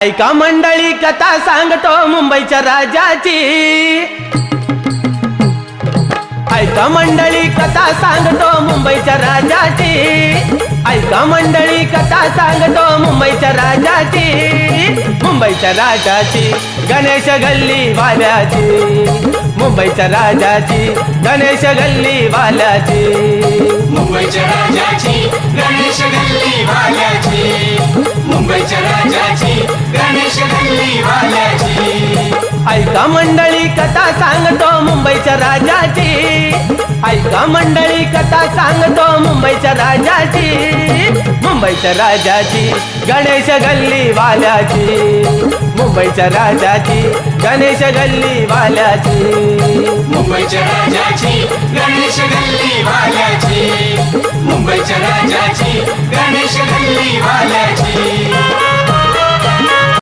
ऐका मंडळी कथा सांगतो मुंबईच्या राजाची। ऐका मंडळी कथा सांगतो मुंबईच्या राजाची। ऐका मंडळी कथा सांगतो मुंबईच्या राजाची। मुंबईच्या राजाची गणेश गल्ली वाल्याची। मुंबईच्या राजाची गणेश गल्ली वाल्याची। मुंबईच्या राजाची गणेश गल्ली वाल्याची। मुंबईच्या राजाची गणेश गल्ली वाल्याची। ऐका मंडळी कथा सांगतो मुंबईच्या राजाची। ऐका मंडळी कथा सांगतो मुंबईच्या राजाची। मुंबईच्या राजाची गणेश गल्ली वाल्याची। मुंबईच्या राजाची गणेश गल्ली वाल्याची। मुंबईच्या राजाची गणेश गल्ली वाल्याची। मुंबईच्या राजाची गणेश गल्ली वाल्याची।